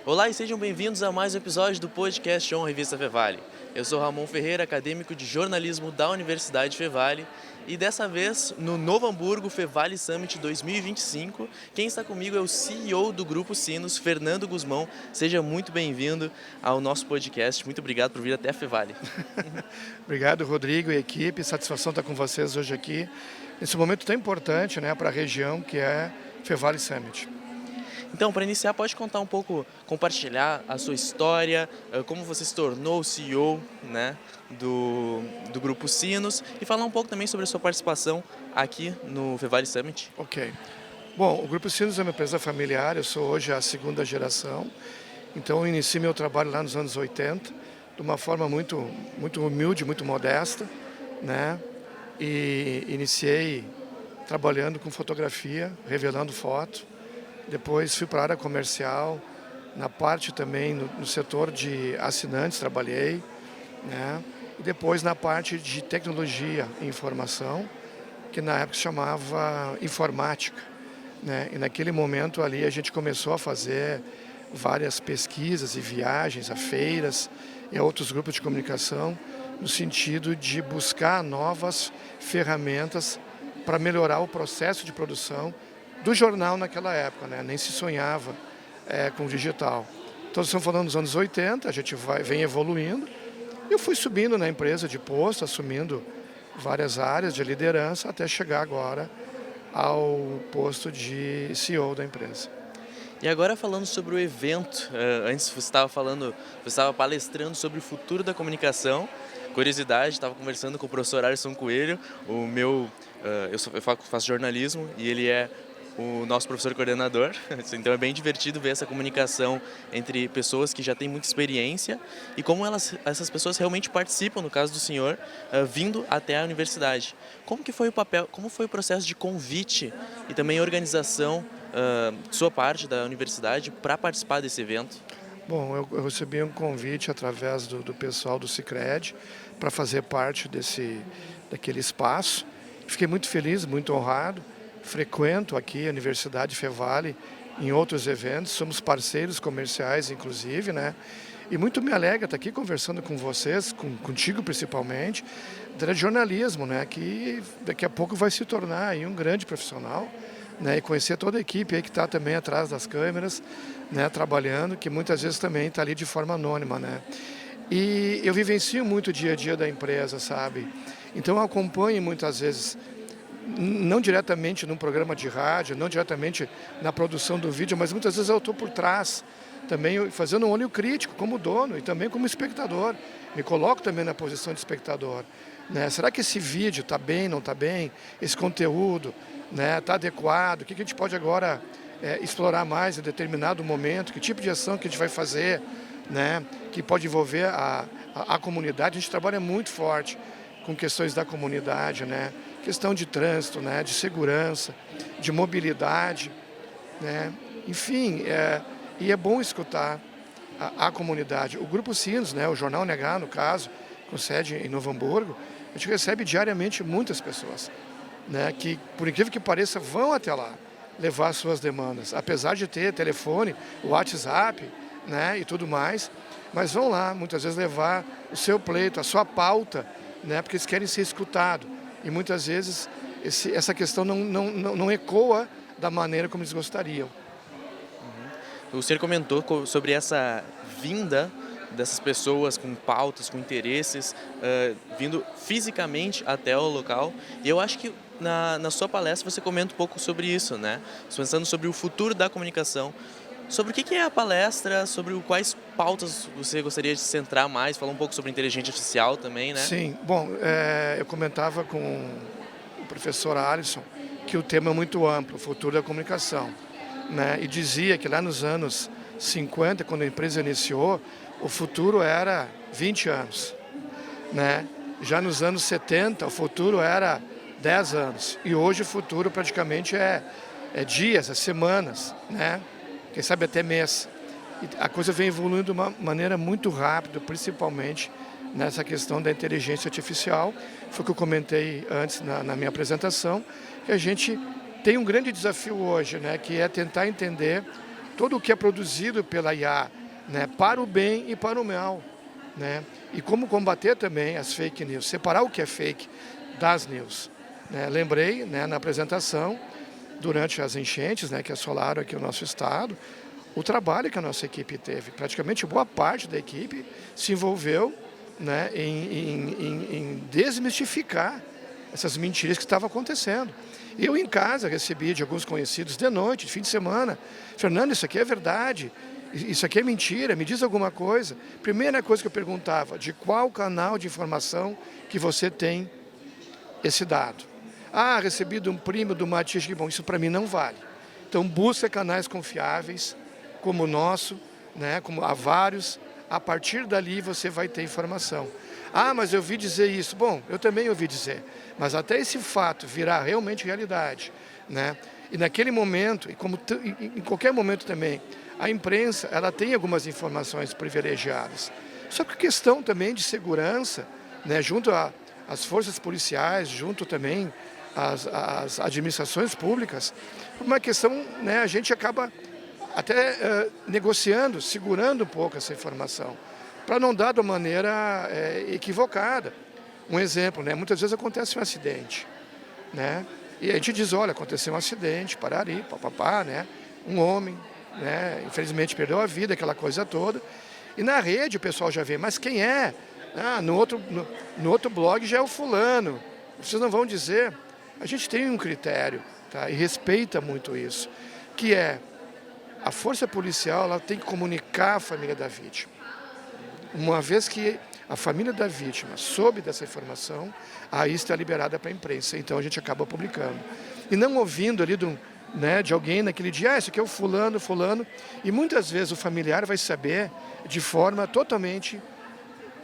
Olá e sejam bem-vindos a mais um episódio do podcast On Revista Fevale. Eu sou Ramon Ferreira, acadêmico de jornalismo da Universidade Fevale, e dessa vez, no Novo Hamburgo Fevale Summit 2025, quem está comigo é o CEO do Grupo Sinos, Fernando Guzmão. Seja muito bem-vindo ao nosso podcast. Muito obrigado por vir até a Fevale. Obrigado, Rodrigo e equipe. Satisfação estar com vocês hoje aqui, nesse momento tão importante, para a região que é Fevale Summit. Então, para iniciar, pode contar um pouco, compartilhar a sua história, como você se tornou o CEO, do Grupo Sinos, e falar um pouco também sobre a sua participação aqui no Fevale Summit. Ok. Bom, o Grupo Sinos é uma empresa familiar, eu sou hoje a segunda geração, então eu iniciei meu trabalho lá nos anos 80, de uma forma muito humilde, muito modesta, e iniciei trabalhando com fotografia, revelando foto. Depois fui para a área comercial, na parte também no setor de assinantes trabalhei, e depois na parte de tecnologia e informação, que na época se chamava informática. E naquele momento ali a gente começou a fazer várias pesquisas e viagens a feiras e a outros grupos de comunicação, no sentido de buscar novas ferramentas para melhorar o processo de produção do jornal naquela época, nem se sonhava com o digital. Então, estamos falando dos anos 80, a gente vem evoluindo. Eu fui subindo na empresa de posto, assumindo várias áreas de liderança, até chegar agora ao posto de CEO da empresa. E agora falando sobre o evento, antes você estava palestrando sobre o futuro da comunicação. Curiosidade, estava conversando com o professor Alisson Coelho, eu faço jornalismo e ele é o nosso professor coordenador, então é bem divertido ver essa comunicação entre pessoas que já têm muita experiência e como essas pessoas realmente participam, no caso do senhor, vindo até a universidade. Como foi o processo de convite e também organização sua parte da universidade para participar desse evento? Bom, eu recebi um convite através do pessoal do Sicredi para fazer parte daquele espaço. Fiquei muito feliz, muito honrado. Frequento aqui a Universidade Fevale em outros eventos, somos parceiros comerciais, inclusive, E muito me alegra estar aqui conversando com vocês, contigo principalmente, de jornalismo, que daqui a pouco vai se tornar aí um grande profissional, e conhecer toda a equipe aí que está também atrás das câmeras, trabalhando, que muitas vezes também está ali de forma anônima, E eu vivencio muito o dia a dia da empresa, sabe? Então eu acompanho muitas vezes, não diretamente num programa de rádio, não diretamente na produção do vídeo, mas muitas vezes eu estou por trás, também fazendo um olho crítico como dono e também como espectador. Me coloco também na posição de espectador. Será que esse vídeo está bem, não está bem? Esse conteúdo está adequado? O que a gente pode agora explorar mais em determinado momento? Que tipo de ação que a gente vai fazer, que pode envolver a comunidade? A gente trabalha muito forte com questões da comunidade, questão de trânsito, de segurança, de mobilidade, Enfim, e é bom escutar a comunidade. O Grupo Sinos, o Jornal NH, no caso, com sede em Novo Hamburgo, a gente recebe diariamente muitas pessoas, que, por incrível que pareça, vão até lá levar suas demandas, apesar de ter telefone, WhatsApp, e tudo mais, mas vão lá, muitas vezes, levar o seu pleito, a sua pauta, porque eles querem ser escutados. E muitas vezes essa questão não ecoa da maneira como eles gostariam. O senhor comentou sobre essa vinda dessas pessoas com pautas, com interesses, vindo fisicamente até o local. E eu acho que na sua palestra você comenta um pouco sobre isso, pensando sobre o futuro da comunicação. Sobre o que é a palestra, sobre quais pautas você gostaria de se centrar mais, falar um pouco sobre inteligência artificial também, Sim, bom, eu comentava com o professor Alisson que o tema é muito amplo, o futuro da comunicação, E dizia que lá nos anos 50, quando a empresa iniciou, o futuro era 20 anos, Já nos anos 70, o futuro era 10 anos. E hoje o futuro praticamente é dias, é semanas, Quem sabe até mês. E a coisa vem evoluindo de uma maneira muito rápida, principalmente nessa questão da inteligência artificial. Foi o que eu comentei antes na minha apresentação, que a gente tem um grande desafio hoje, que é tentar entender todo o que é produzido pela IA né, para o bem e para o mal, né? E como combater também as fake news, separar o que é fake das news, né? Lembrei, né, na apresentação, durante as enchentes, né, que assolaram aqui o nosso estado, o trabalho que a nossa equipe teve. Praticamente boa parte da equipe se envolveu, né, em desmistificar essas mentiras que estavam acontecendo. Eu em casa recebi de alguns conhecidos de noite, de fim de semana: Fernando, isso aqui é verdade, isso aqui é mentira, me diz alguma coisa. Primeira coisa que eu perguntava: de qual canal de informação que você tem esse dado? Ah, recebi de um primo, do Matias. Bom, isso para mim não vale. Então busca canais confiáveis, como o nosso, né, como há vários. A partir dali você vai ter informação. Ah, mas eu ouvi dizer isso. Bom, eu também ouvi dizer. Mas até esse fato virar realmente realidade, né? E naquele momento, e como em qualquer momento também, a imprensa, ela tem algumas informações privilegiadas. Só que questão também de segurança, né, junto às forças policiais, junto também às administrações públicas, por uma questão, né, a gente acaba até negociando, segurando um pouco essa informação, para não dar de uma maneira equivocada. Um exemplo, né, muitas vezes acontece um acidente, né, e a gente diz: olha, aconteceu um acidente, parari, papapá, né, um homem, né, infelizmente perdeu a vida, aquela coisa toda. E na rede o pessoal já vê: mas quem é? Ah, no outro blog já é o fulano. Vocês não vão dizer. A gente tem um critério, tá, e respeita muito isso, que é: a força policial, ela tem que comunicar à família da vítima. Uma vez que a família da vítima soube dessa informação, aí está liberada para a imprensa. Então a gente acaba publicando. E não ouvindo ali de alguém naquele dia: ah, esse aqui é o fulano, fulano. E muitas vezes o familiar vai saber de forma totalmente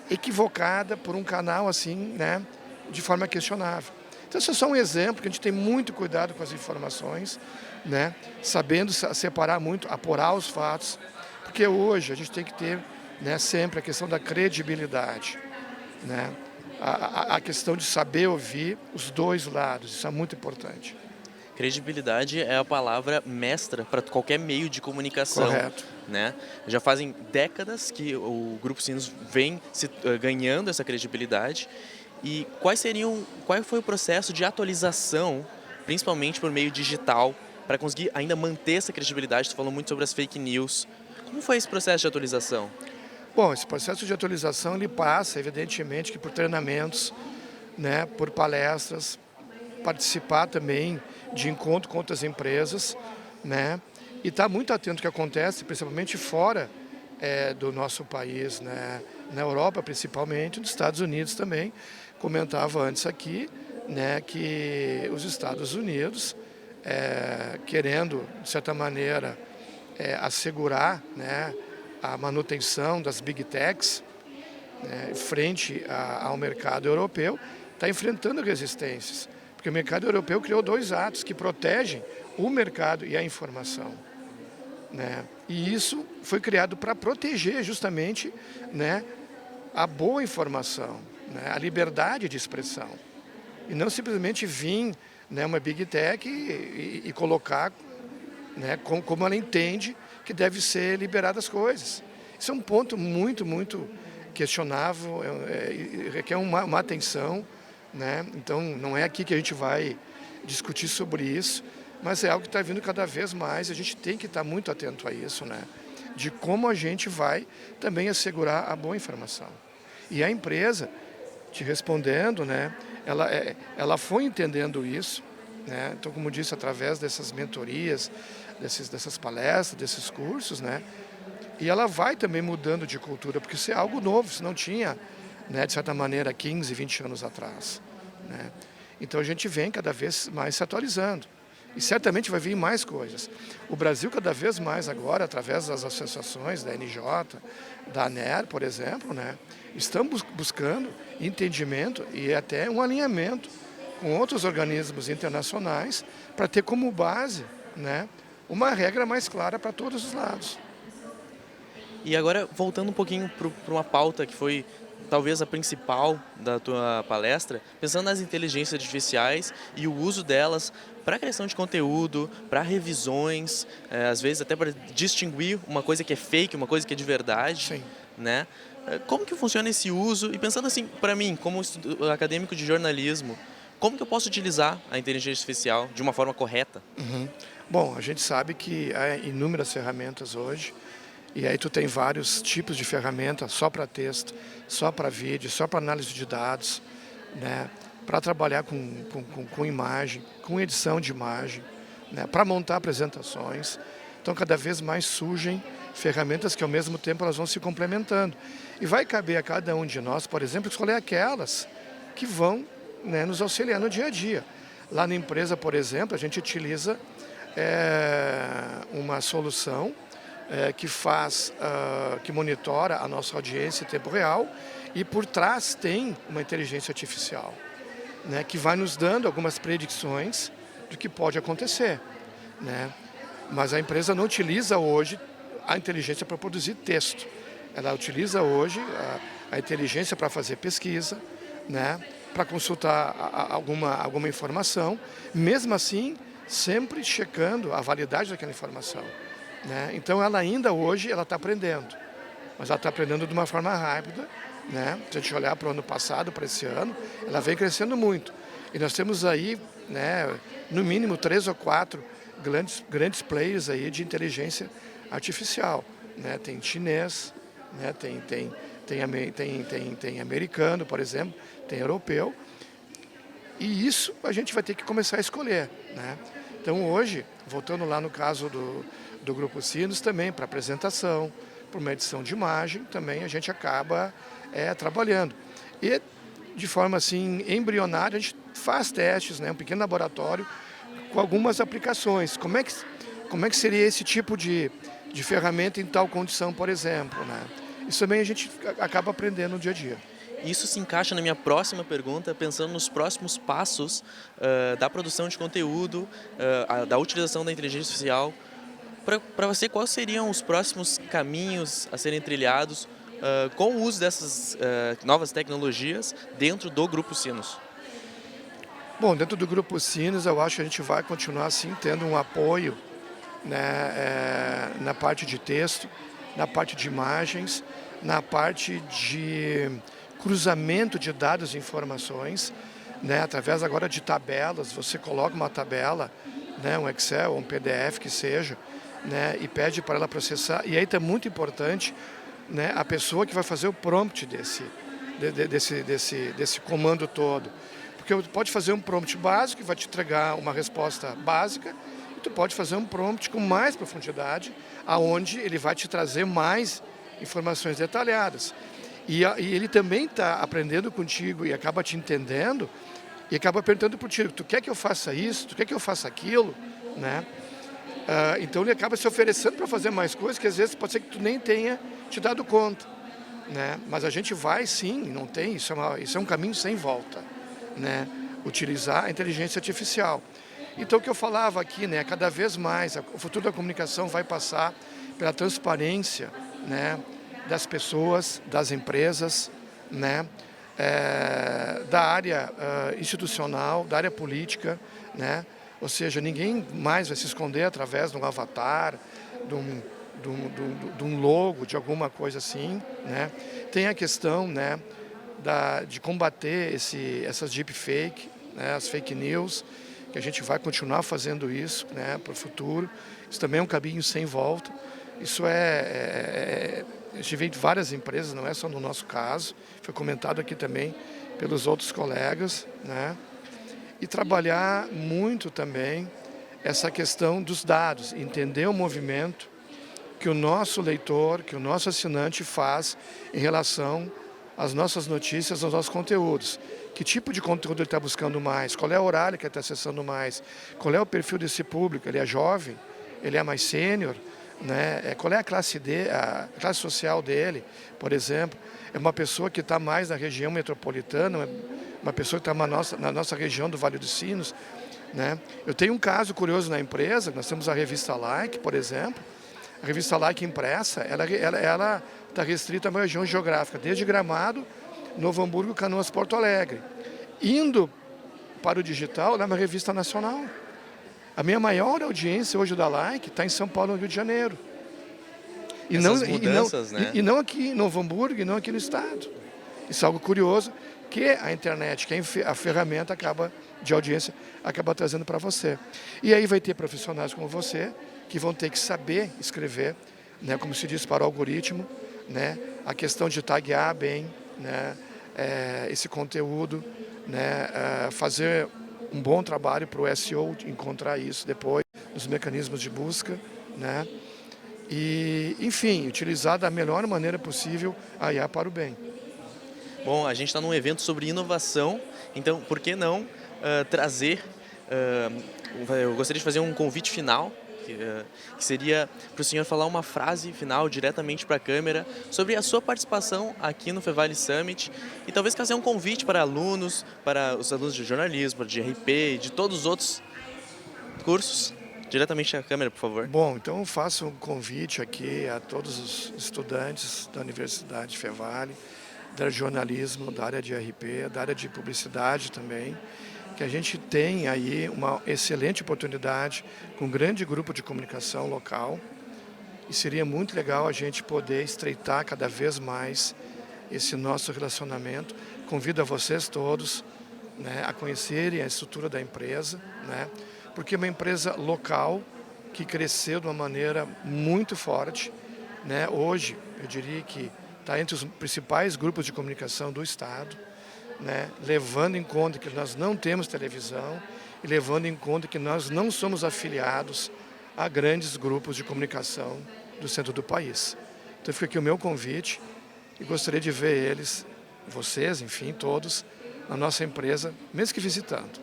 equivocada por um canal assim, né, de forma questionável. Então, esse é só um exemplo que a gente tem muito cuidado com as informações, né, sabendo separar muito, apurar os fatos, porque hoje a gente tem que ter, né, sempre a questão da credibilidade, né, a questão de saber ouvir os dois lados, isso é muito importante. Credibilidade é a palavra mestra para qualquer meio de comunicação. Correto. Né? Já fazem décadas que o Grupo Sinos vem ganhando essa credibilidade. E qual foi o processo de atualização, principalmente por meio digital, para conseguir ainda manter essa credibilidade? Tu falou muito sobre as fake news. Como foi esse processo de atualização? Bom, esse processo de atualização ele passa, evidentemente, que por treinamentos, né, por palestras, participar também de encontro com outras empresas, né, e estar muito atento ao que acontece, principalmente fora do nosso país, né, na Europa principalmente, nos Estados Unidos também. Comentava antes aqui, né, que os Estados Unidos, querendo, de certa maneira, assegurar, né, a manutenção das Big Techs, né, frente ao mercado europeu, está enfrentando resistências. Porque o mercado europeu criou 2 atos que protegem o mercado e a informação, né? E isso foi criado para proteger justamente, né, a boa informação, né, a liberdade de expressão. E não simplesmente vir, né, uma Big Tech e colocar, né, como ela entende que deve ser liberadas as coisas. Isso é um ponto muito, muito questionável, requer uma atenção, né? Então não é aqui que a gente vai discutir sobre isso, mas é algo que está vindo cada vez mais, a gente tem que estar muito atento a isso, né? De como a gente vai também assegurar a boa informação. E a empresa, te respondendo, né, ela foi entendendo isso, né? Então, como disse, através dessas mentorias, dessas palestras, desses cursos, né? E ela vai também mudando de cultura, porque isso é algo novo, isso não tinha, né, de certa maneira, 15, 20 anos atrás, né? Então a gente vem cada vez mais se atualizando. E certamente vai vir mais coisas. O Brasil cada vez mais agora, através das associações, da NJ, da ANER, por exemplo, né, estão buscando entendimento e até um alinhamento com outros organismos internacionais para ter como base, né, uma regra mais clara para todos os lados. E agora, voltando um pouquinho para uma pauta que foi talvez a principal da tua palestra, pensando nas inteligências artificiais e o uso delas para criação de conteúdo, para revisões, às vezes até para distinguir uma coisa que é fake, uma coisa que é de verdade, Sim. né? Como que funciona esse uso? E pensando assim, para mim, como acadêmico de jornalismo, como que eu posso utilizar a inteligência artificial de uma forma correta? Uhum. Bom, a gente sabe que há inúmeras ferramentas hoje, e aí tu tem vários tipos de ferramenta, só para texto, só para vídeo, só para análise de dados, né? Para trabalhar com imagem, com edição de imagem, né? Para montar apresentações. Então, cada vez mais surgem ferramentas que, ao mesmo tempo, elas vão se complementando. E vai caber a cada um de nós, por exemplo, escolher aquelas que vão, né, nos auxiliar no dia a dia. Lá na empresa, por exemplo, a gente utiliza uma solução que monitora a nossa audiência em tempo real e por trás tem uma inteligência artificial, né, que vai nos dando algumas predições do que pode acontecer, né? Mas a empresa não utiliza hoje a inteligência para produzir texto. Ela utiliza hoje a inteligência para fazer pesquisa, né, para consultar alguma informação, mesmo assim sempre checando a validade daquela informação, né? Então ela ainda hoje está aprendendo, mas ela está aprendendo de uma forma rápida, né? Se a gente olhar para o ano passado, para esse ano, ela vem crescendo muito. E nós temos aí, né, no mínimo 3 ou 4 grandes players aí de inteligência artificial, né? Tem chinês, né? Tem americano, por exemplo, tem europeu. E isso a gente vai ter que começar a escolher, né? Então hoje, voltando lá no caso do Grupo Sinos, também para apresentação, para uma edição de imagem, também a gente acaba trabalhando. E de forma assim embrionária, a gente faz testes, né? Um pequeno laboratório com algumas aplicações. Como é que seria esse tipo de ferramenta em tal condição, por exemplo, né? Isso também a gente acaba aprendendo no dia a dia. Isso se encaixa na minha próxima pergunta, pensando nos próximos passos da produção de conteúdo, da utilização da inteligência artificial. Para você, quais seriam os próximos caminhos a serem trilhados com o uso dessas novas tecnologias dentro do Grupo Sinos? Bom, dentro do Grupo Sinos, eu acho que a gente vai continuar assim tendo um apoio, né, na parte de texto, na parte de imagens, na parte de cruzamento de dados e informações, né, através agora de tabelas. Você coloca uma tabela, né, um Excel ou um PDF que seja, né, e pede para ela processar. E aí está muito importante, né, a pessoa que vai fazer o prompt desse comando todo. Porque pode fazer um prompt básico que vai te entregar uma resposta básica, e tu pode fazer um prompt com mais profundidade, aonde ele vai te trazer mais informações detalhadas. E ele também está aprendendo contigo e acaba te entendendo e acaba perguntando para ti: tu quer que eu faça isso? Tu quer que eu faça aquilo? Né? Então ele acaba se oferecendo para fazer mais coisas que às vezes pode ser que tu nem tenha te dado conta, né? Mas a gente vai sim, não tem, isso é um caminho sem volta, né? Utilizar a inteligência artificial. Então o que eu falava aqui, né? Cada vez mais o futuro da comunicação vai passar pela transparência, né, das pessoas, das empresas, né, da área institucional, da área política, né? Ou seja, ninguém mais vai se esconder através de um avatar, de um logo, de alguma coisa assim, né? Tem a questão, né, de combater essas deepfake, né, as fake news, que a gente vai continuar fazendo isso, né, para o futuro. Isso também é um caminho sem volta. Isso a gente vê em várias empresas, não é só no nosso caso, foi comentado aqui também pelos outros colegas, né? E trabalhar muito também essa questão dos dados, entender o movimento que o nosso leitor, que o nosso assinante faz em relação às nossas notícias, aos nossos conteúdos. Que tipo de conteúdo ele está buscando mais? Qual é o horário que ele está acessando mais? Qual é o perfil desse público? Ele é jovem? Ele é mais sênior? Né? Qual é a classe social dele, por exemplo? É uma pessoa que está mais na região metropolitana, uma pessoa que está na nossa região do Vale dos Sinos, né? Eu tenho um caso curioso na empresa. Nós temos a revista Like, por exemplo. A revista Like impressa, ela está restrita a uma região geográfica, desde Gramado, Novo Hamburgo, Canoas, Porto Alegre. Indo para o digital, ela é uma revista nacional. A minha maior audiência hoje da Like está em São Paulo, no Rio de Janeiro. E não aqui em Novo Hamburgo, e não aqui no estado. Isso é algo curioso que a internet, que a ferramenta de audiência, acaba trazendo para você. E aí vai ter profissionais como você que vão ter que saber escrever, né, como se diz, para o algoritmo, né, a questão de taguear bem, né, esse conteúdo, né, fazer um bom trabalho para o SEO encontrar isso depois, nos mecanismos de busca, né, e, enfim, utilizar da melhor maneira possível a IA para o bem. Bom, a gente está num evento sobre inovação, então por que não trazer... eu gostaria de fazer um convite final, que seria para o senhor falar uma frase final diretamente para a câmera sobre a sua participação aqui no Fevale Summit e talvez fazer um convite para alunos, para os alunos de jornalismo, de RP e de todos os outros cursos. Diretamente à câmera, por favor. Bom, então eu faço um convite aqui a todos os estudantes da Universidade Fevale, da jornalismo, da área de RP, da área de publicidade também, que a gente tem aí uma excelente oportunidade com um grande grupo de comunicação local e seria muito legal a gente poder estreitar cada vez mais esse nosso relacionamento. Convido a vocês todos, né, a conhecerem a estrutura da empresa, né, porque é uma empresa local que cresceu de uma maneira muito forte, né. Hoje, eu diria que está entre os principais grupos de comunicação do Estado, né, levando em conta que nós não temos televisão e levando em conta que nós não somos afiliados a grandes grupos de comunicação do centro do país. Então fica aqui o meu convite e gostaria de ver eles, vocês, enfim, todos, na nossa empresa, mesmo que visitando.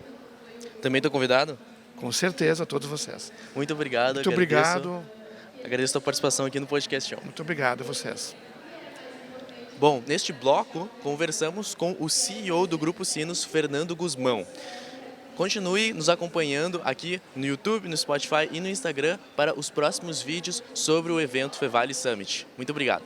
Também estou convidado? Com certeza, todos vocês. Muito obrigado. Muito obrigado. Agradeço a participação aqui no Podcast Show. Muito obrigado a vocês. Bom, neste bloco, conversamos com o CEO do Grupo Sinos, Fernando Guzmão. Continue nos acompanhando aqui no YouTube, no Spotify e no Instagram para os próximos vídeos sobre o evento Fevale Summit. Muito obrigado.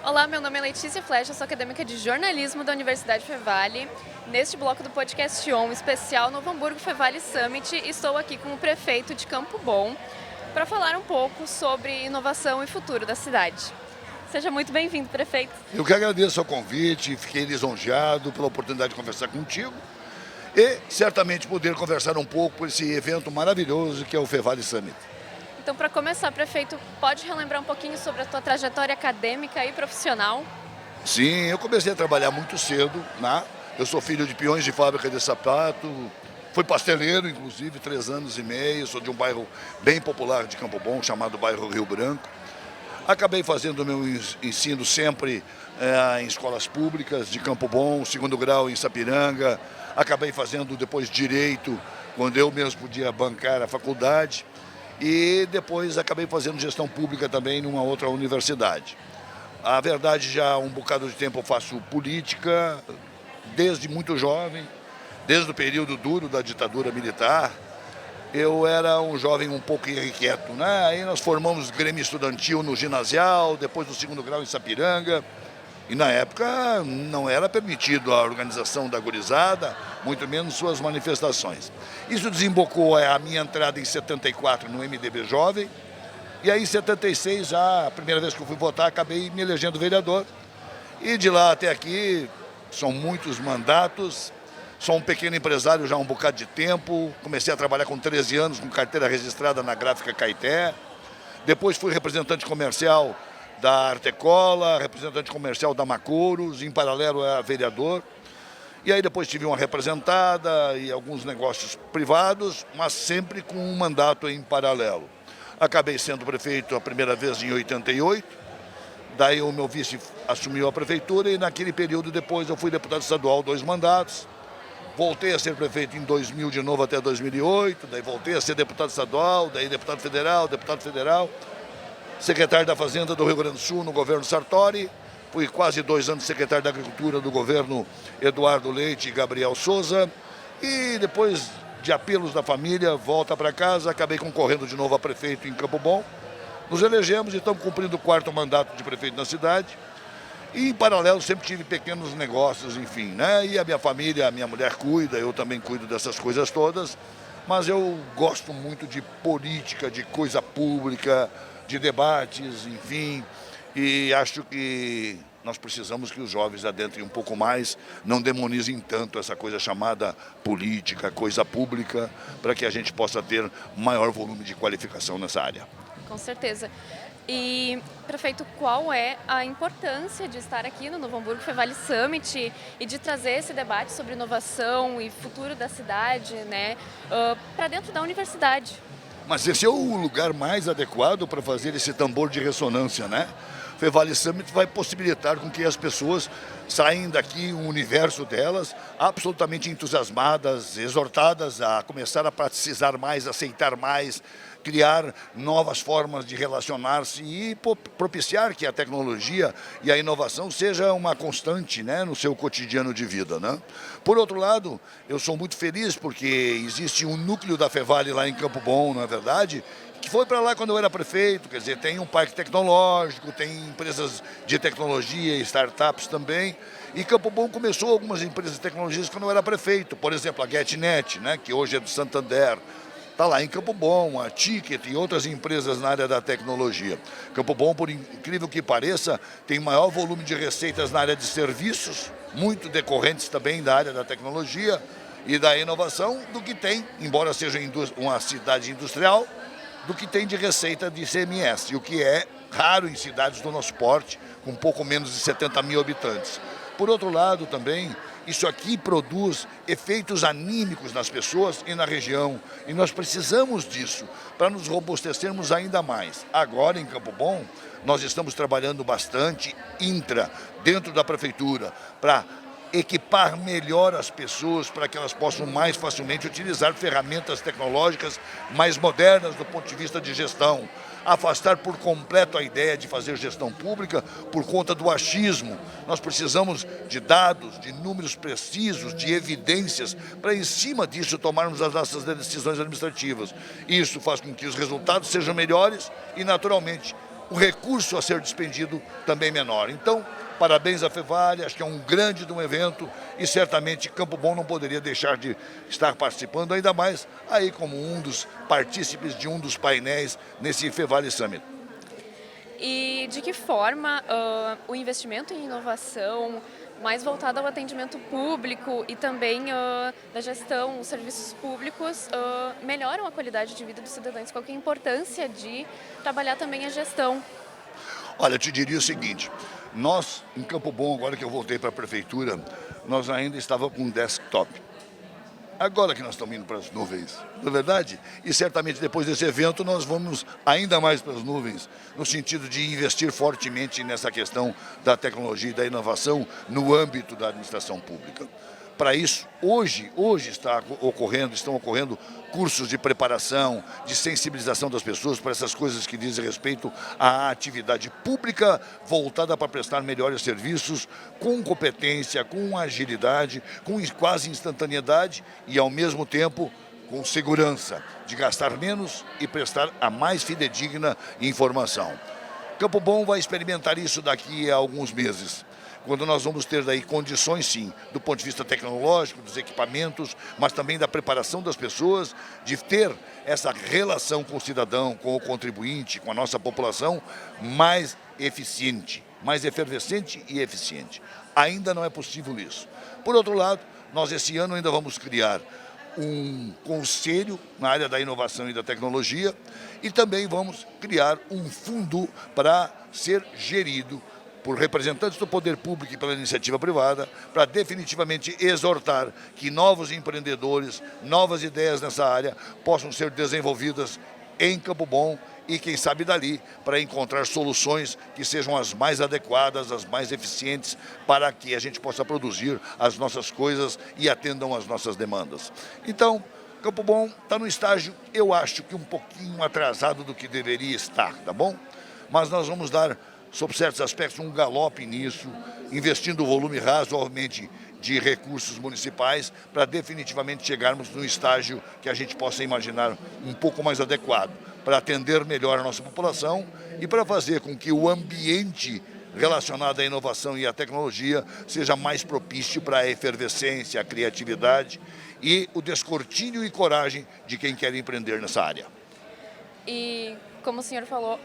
Olá, meu nome é Letícia Flecha, sou acadêmica de jornalismo da Universidade Fevale. Neste bloco do Podcast On, especial Novo Hamburgo Fevale Summit, estou aqui com o prefeito de Campo Bom para falar um pouco sobre inovação e futuro da cidade. Seja muito bem-vindo, prefeito. Eu que agradeço o convite, fiquei lisonjeado pela oportunidade de conversar contigo e certamente poder conversar um pouco por esse evento maravilhoso que é o Fevale Summit. Então, para começar, prefeito, pode relembrar um pouquinho sobre a tua trajetória acadêmica e profissional? Sim, eu comecei a trabalhar muito cedo, né? Eu sou filho de peões de fábrica de sapato, fui pasteleiro, inclusive, 3 anos e meio, sou de um bairro bem popular de Campo Bom, chamado bairro Rio Branco. Acabei fazendo o meu ensino sempre em escolas públicas de Campo Bom, 2º grau em Sapiranga. Acabei fazendo depois Direito, quando eu mesmo podia bancar a faculdade. E depois acabei fazendo gestão pública também numa outra universidade. A verdade, já há um bocado de tempo eu faço política, desde muito jovem, desde o período duro da ditadura militar. Eu era um jovem um pouco irrequieto, né? Aí nós formamos Grêmio Estudantil no ginasial, depois no 2º grau em Sapiranga. E na época não era permitido a organização da gurizada, muito menos suas manifestações. Isso desembocou a minha entrada em 74 no MDB Jovem. E aí em 76, já a primeira vez que eu fui votar, acabei me elegendo vereador. E de lá até aqui, são muitos mandatos. Sou um pequeno empresário já há um bocado de tempo. Comecei a trabalhar com 13 anos, com carteira registrada na Gráfica Caeté. Depois fui representante comercial da Artecola, representante comercial da Macouros, em paralelo era vereador. E aí depois tive uma representada e alguns negócios privados, mas sempre com um mandato em paralelo. Acabei sendo prefeito a primeira vez em 88, daí o meu vice assumiu a prefeitura e naquele período depois eu fui deputado estadual 2 mandatos. Voltei a ser prefeito em 2000 de novo até 2008, daí voltei a ser deputado estadual, daí deputado federal, secretário da Fazenda do Rio Grande do Sul no governo Sartori, fui quase 2 anos secretário da Agricultura do governo Eduardo Leite e Gabriel Souza, e depois de apelos da família, volta para casa, acabei concorrendo de novo a prefeito em Campo Bom. Nos elegemos e estamos cumprindo o 4º mandato de prefeito na cidade. E em paralelo sempre tive pequenos negócios, enfim, né? E a minha família, a minha mulher cuida, eu também cuido dessas coisas todas. mas eu gosto muito de política, de coisa pública, de debates, enfim, e acho que nós precisamos que os jovens adentrem um pouco mais, não demonizem tanto essa coisa chamada política, coisa pública, para que a gente possa ter maior volume de qualificação nessa área. Com certeza. E, prefeito, qual é a importância de estar aqui no Novo Hamburgo Fevale Summit e de trazer esse debate sobre inovação e futuro da cidade, né, para dentro da universidade? Mas esse é o lugar mais adequado para fazer esse tambor de ressonância, né? Fevale Summit vai possibilitar com que as pessoas saem daqui, um universo delas, absolutamente entusiasmadas, exortadas a começar a praticizar mais, aceitar mais, criar novas formas de relacionar-se e propiciar que a tecnologia e a inovação seja uma constante, né, no seu cotidiano de vida, né? Por outro lado, eu sou muito feliz porque existe um núcleo da Fevale lá em Campo Bom, não é verdade? Que foi para lá quando eu era prefeito, quer dizer, tem um parque tecnológico, tem empresas de tecnologia, startups também. E Campo Bom começou algumas empresas de tecnologias quando eu era prefeito, por exemplo, a GetNet, né, que hoje é do Santander, está lá em Campo Bom, a Ticket e outras empresas na área da tecnologia. Campo Bom, por incrível que pareça, tem maior volume de receitas na área de serviços, muito decorrentes também da área da tecnologia e da inovação, do que tem, embora seja uma cidade industrial, do que tem de receita de ICMS, o que é raro em cidades do nosso porte, com pouco menos de 70 mil habitantes. Por outro lado, também, isso aqui produz efeitos anímicos nas pessoas e na região, e nós precisamos disso para nos robustecermos ainda mais. Agora, em Campo Bom, nós estamos trabalhando bastante dentro da prefeitura, para equipar melhor as pessoas para que elas possam mais facilmente utilizar ferramentas tecnológicas mais modernas do ponto de vista de gestão. Afastar por completo a ideia de fazer gestão pública por conta do achismo. Nós precisamos de dados, de números precisos, de evidências, para em cima disso tomarmos as nossas decisões administrativas. Isso faz com que os resultados sejam melhores e, naturalmente, o recurso a ser despendido também menor. Então, parabéns à Fevale, acho que é um grande de um evento e certamente Campo Bom não poderia deixar de estar participando, ainda mais aí como um dos partícipes de um dos painéis nesse Fevale Summit. E de que forma o investimento em inovação, mais voltado ao atendimento público e também da gestão, os serviços públicos, melhoram a qualidade de vida dos cidadãos? Qual que é a importância de trabalhar também a gestão? Olha, eu te diria o seguinte, nós, em Campo Bom, agora que eu voltei para a prefeitura, nós ainda estávamos com um desktop. Agora que nós estamos indo para as nuvens, não é verdade? E certamente depois desse evento nós vamos ainda mais para as nuvens, no sentido de investir fortemente nessa questão da tecnologia e da inovação no âmbito da administração pública. Para isso, hoje estão ocorrendo cursos de preparação, de sensibilização das pessoas para essas coisas que dizem respeito à atividade pública voltada para prestar melhores serviços, com competência, com agilidade, com quase instantaneidade e, ao mesmo tempo, com segurança, de gastar menos e prestar a mais fidedigna informação. Campo Bom vai experimentar isso daqui a alguns meses, quando nós vamos ter daí condições, sim, do ponto de vista tecnológico, dos equipamentos, mas também da preparação das pessoas, de ter essa relação com o cidadão, com o contribuinte, com a nossa população, mais eficiente, mais efervescente e eficiente. Ainda não é possível isso. Por outro lado, nós esse ano ainda vamos criar um conselho na área da inovação e da tecnologia e também vamos criar um fundo para ser gerido por representantes do poder público e pela iniciativa privada, para definitivamente exortar que novos empreendedores, novas ideias nessa área possam ser desenvolvidas em Campo Bom e, quem sabe, dali, para encontrar soluções que sejam as mais adequadas, as mais eficientes, para que a gente possa produzir as nossas coisas e atendam às nossas demandas. Então, Campo Bom está no estágio, eu acho que um pouquinho atrasado do que deveria estar, tá bom? Mas nós vamos dar, sob certos aspectos, um galope nisso, investindo o volume razoavelmente de recursos municipais para definitivamente chegarmos no estágio que a gente possa imaginar um pouco mais adequado, para atender melhor a nossa população e para fazer com que o ambiente relacionado à inovação e à tecnologia seja mais propício para a efervescência, a criatividade e o descortínio e coragem de quem quer empreender nessa área. E como o senhor falou,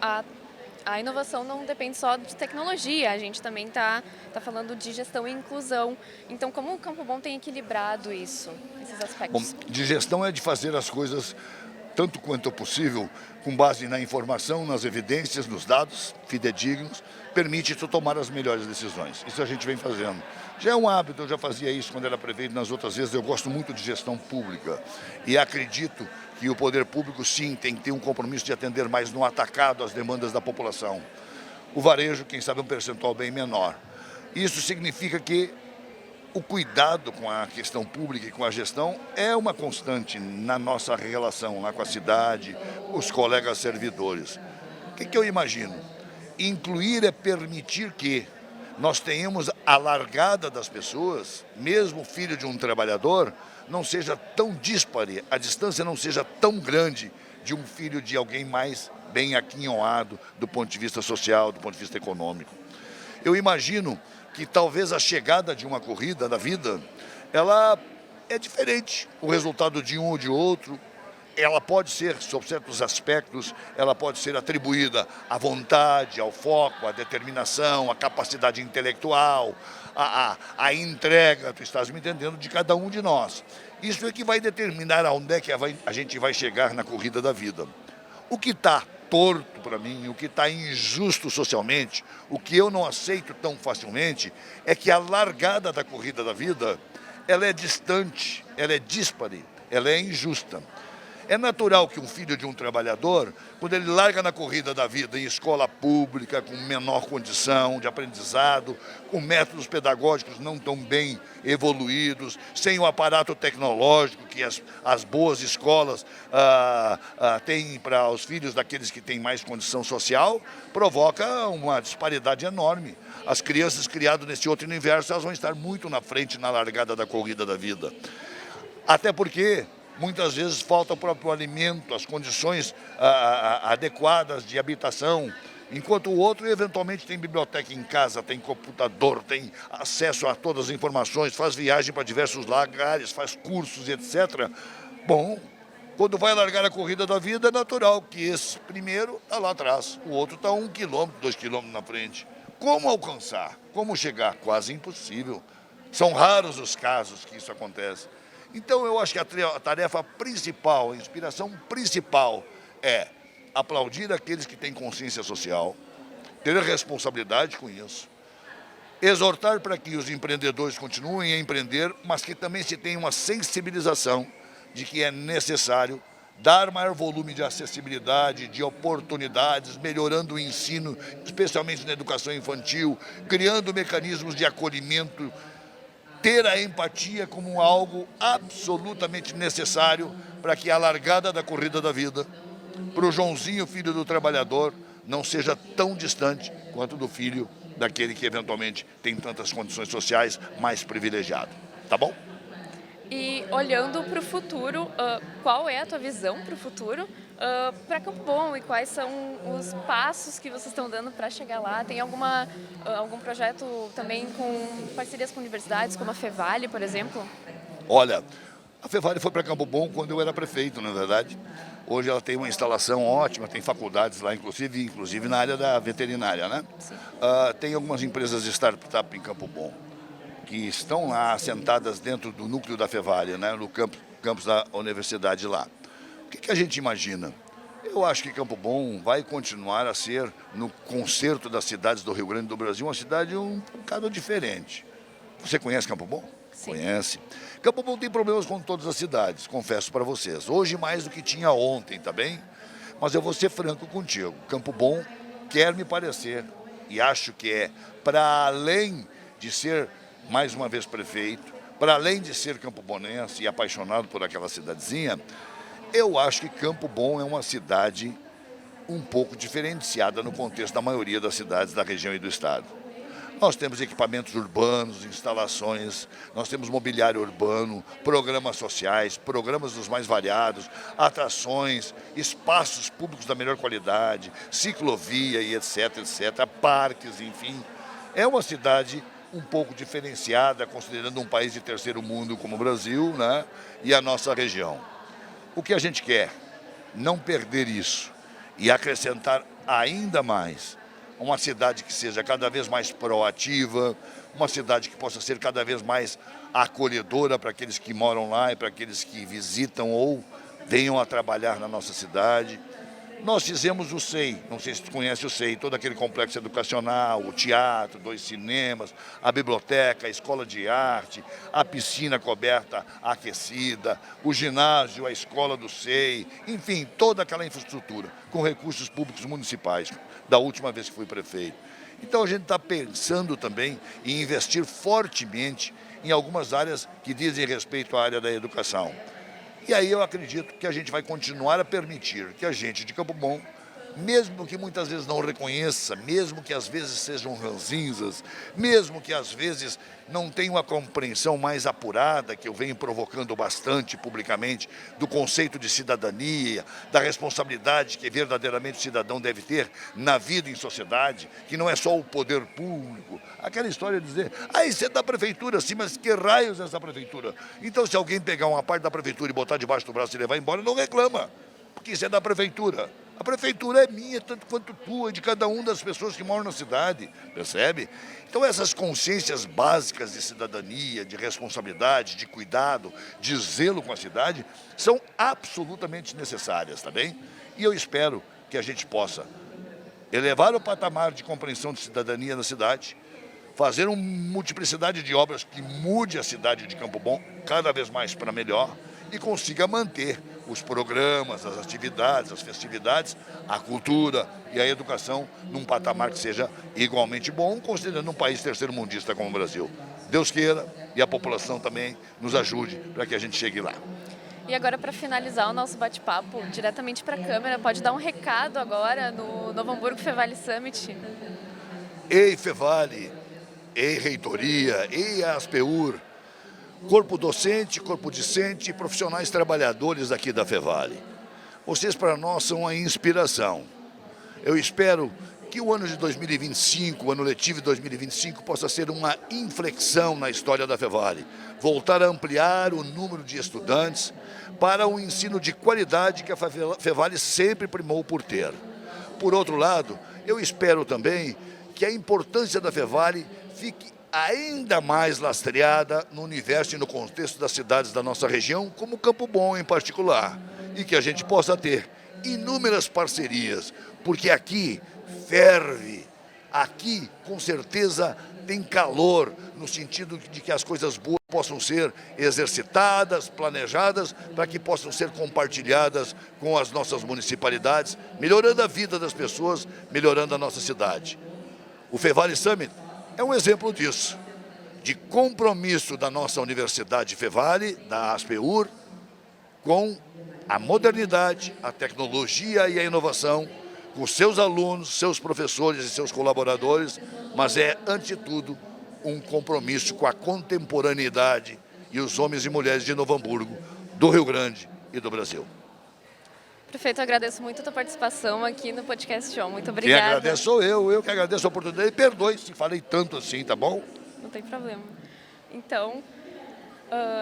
a inovação não depende só de tecnologia, a gente também está falando de gestão e inclusão. Então, como o Campo Bom tem equilibrado isso, esses aspectos? Bom, de gestão é de fazer as coisas tanto quanto possível, com base na informação, nas evidências, nos dados fidedignos, permite tu tomar as melhores decisões. Isso a gente vem fazendo. Já é um hábito, eu já fazia isso quando era prefeito, nas outras vezes eu gosto muito de gestão pública e acredito que o poder público sim tem que ter um compromisso de atender mais no atacado às demandas da população. O varejo, quem sabe, é um percentual bem menor. Isso significa que o cuidado com a questão pública e com a gestão é uma constante na nossa relação lá com a cidade, os colegas servidores. O que eu imagino? Incluir é permitir que nós tenhamos a largada das pessoas, mesmo o filho de um trabalhador, não seja tão díspare, a distância não seja tão grande de um filho de alguém mais bem aquinhoado do ponto de vista social, do ponto de vista econômico. Eu imagino que talvez a chegada de uma corrida da vida, ela é diferente. O resultado de um ou de outro, ela pode ser, sob certos aspectos, ela pode ser atribuída à vontade, ao foco, à determinação, à capacidade intelectual, à entrega, tu estás me entendendo, de cada um de nós. Isso é que vai determinar aonde é que a gente vai chegar na corrida da vida. O que está torto para mim, o que está injusto socialmente, o que eu não aceito tão facilmente, é que a largada da corrida da vida, ela é distante, ela é díspare, ela é injusta. É natural que um filho de um trabalhador, quando ele larga na corrida da vida em escola pública, com menor condição de aprendizado, com métodos pedagógicos não tão bem evoluídos, sem o aparato tecnológico que as boas escolas têm para os filhos daqueles que têm mais condição social, provoca uma disparidade enorme. As crianças criadas nesse outro universo, elas vão estar muito na frente na largada da corrida da vida. Até porque muitas vezes falta o próprio alimento, as condições adequadas de habitação, enquanto o outro eventualmente tem biblioteca em casa, tem computador, tem acesso a todas as informações, faz viagem para diversos lugares, faz cursos, etc. Bom, quando vai largar a corrida da vida, é natural que esse primeiro está lá atrás, o outro está 1 quilômetro, 2 quilômetros na frente. Como alcançar? Como chegar? Quase impossível. São raros os casos que isso acontece. Então, eu acho que a tarefa principal, a inspiração principal é aplaudir aqueles que têm consciência social, ter responsabilidade com isso, exortar para que os empreendedores continuem a empreender, mas que também se tenha uma sensibilização de que é necessário dar maior volume de acessibilidade, de oportunidades, melhorando o ensino, especialmente na educação infantil, criando mecanismos de acolhimento, ter a empatia como algo absolutamente necessário para que a largada da corrida da vida, para o Joãozinho, filho do trabalhador, não seja tão distante quanto do filho daquele que eventualmente tem tantas condições sociais mais privilegiado. Tá bom? E olhando para o futuro, qual é a tua visão para o futuro para Campo Bom e quais são os passos que vocês estão dando para chegar lá? Tem algum projeto também com parcerias com universidades, como a Fevale, por exemplo? Olha, a Fevale foi para Campo Bom quando eu era prefeito, na verdade. Hoje ela tem uma instalação ótima, tem faculdades lá, inclusive na área da veterinária, né? Tem algumas empresas de startup em Campo Bom, que estão lá assentadas dentro do núcleo da Fevale, né, no campus da universidade lá. O que a gente imagina? Eu acho que Campo Bom vai continuar a ser, no concerto das cidades do Rio Grande do Brasil, uma cidade um bocado diferente. Você conhece Campo Bom? Sim. Conhece. Campo Bom tem problemas com todas as cidades, confesso para vocês. Hoje mais do que tinha ontem, tá bem? Mas eu vou ser franco contigo. Campo Bom quer me parecer, e acho que é, para além de ser mais uma vez prefeito, para além de ser campobonense e apaixonado por aquela cidadezinha, eu acho que Campo Bom é uma cidade um pouco diferenciada no contexto da maioria das cidades da região e do estado. Nós temos equipamentos urbanos, instalações, nós temos mobiliário urbano, programas sociais, programas dos mais variados, atrações, espaços públicos da melhor qualidade, ciclovia e etc, parques, enfim. É uma cidade um pouco diferenciada, considerando um país de terceiro mundo como o Brasil, né? E a nossa região. O que a gente quer? Não perder isso e acrescentar ainda mais uma cidade que seja cada vez mais proativa, uma cidade que possa ser cada vez mais acolhedora para aqueles que moram lá e para aqueles que visitam ou venham a trabalhar na nossa cidade. Nós fizemos o SEI, não sei se tu conhece o SEI, todo aquele complexo educacional, o teatro, 2 cinemas, a biblioteca, a escola de arte, a piscina coberta aquecida, o ginásio, a escola do SEI, enfim, toda aquela infraestrutura com recursos públicos municipais, da última vez que fui prefeito. Então a gente está pensando também em investir fortemente em algumas áreas que dizem respeito à área da educação. E aí eu acredito que a gente vai continuar a permitir que a gente de Campo Bom, mesmo que muitas vezes não reconheça, mesmo que às vezes sejam ranzinzas, mesmo que às vezes não tenha uma compreensão mais apurada, que eu venho provocando bastante publicamente, do conceito de cidadania, da responsabilidade que verdadeiramente o cidadão deve ter na vida em sociedade, que não é só o poder público. Aquela história de dizer, isso é da prefeitura, sim, mas que raios é essa prefeitura? Então, se alguém pegar uma parte da prefeitura e botar debaixo do braço e levar embora, não reclama, porque isso é da prefeitura. A prefeitura é minha, tanto quanto tua, de cada uma das pessoas que moram na cidade, percebe? Então essas consciências básicas de cidadania, de responsabilidade, de cuidado, de zelo com a cidade, são absolutamente necessárias, tá bem? E eu espero que a gente possa elevar o patamar de compreensão de cidadania na cidade, fazer uma multiplicidade de obras que mude a cidade de Campo Bom cada vez mais para melhor e consiga manter os programas, as atividades, as festividades, a cultura e a educação num patamar que seja igualmente bom, considerando um país terceiro-mundista como o Brasil. Deus queira e a população também nos ajude para que a gente chegue lá. E agora, para finalizar o nosso bate-papo, diretamente para a câmera, pode dar um recado agora no Novo Hamburgo Fevali Summit? Ei, Fevali, ei, reitoria, ei, ASPEUR, corpo docente, corpo discente e profissionais trabalhadores aqui da Fevali. Vocês para nós são a inspiração. Eu espero que o ano de 2025, o ano letivo de 2025, possa ser uma inflexão na história da Fevali. Voltar a ampliar o número de estudantes para um ensino de qualidade que a Fevali sempre primou por ter. Por outro lado, eu espero também que a importância da Fevali fique ainda mais lastreada no universo e no contexto das cidades da nossa região, como Campo Bom em particular, e que a gente possa ter inúmeras parcerias, porque aqui ferve, aqui com certeza tem calor, no sentido de que as coisas boas possam ser exercitadas, planejadas, para que possam ser compartilhadas com as nossas municipalidades, melhorando a vida das pessoas, melhorando a nossa cidade. O Fevali Summit é um exemplo disso, de compromisso da nossa Universidade Fevali, da ASPEUR, com a modernidade, a tecnologia e a inovação, com seus alunos, seus professores e seus colaboradores, mas é, ante de tudo, um compromisso com a contemporaneidade e os homens e mulheres de Novo Hamburgo, do Rio Grande e do Brasil. Prefeito, eu agradeço muito a tua participação aqui no Podcast On. Muito obrigada. Quem agradece sou eu que agradeço a oportunidade. E perdoe se falei tanto assim, tá bom? Não tem problema. Então,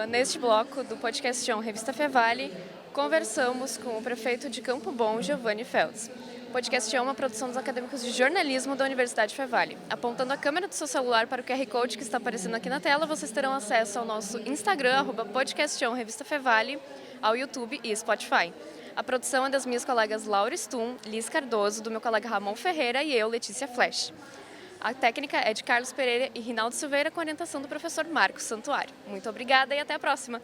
neste bloco do Podcast On Revista Fevali, conversamos com o prefeito de Campo Bom, Giovanni Feltz. O Podcast On é uma produção dos acadêmicos de jornalismo da Universidade Fevali. Apontando a câmera do seu celular para o QR Code que está aparecendo aqui na tela, vocês terão acesso ao nosso Instagram, @podcaston Revista Fevali, ao YouTube e Spotify. A produção é das minhas colegas Laura Stum, Liz Cardoso, do meu colega Ramon Ferreira e eu, Letícia Flesch. A técnica é de Carlos Pereira e Rinaldo Silveira, com orientação do professor Marcos Santuário. Muito obrigada e até a próxima!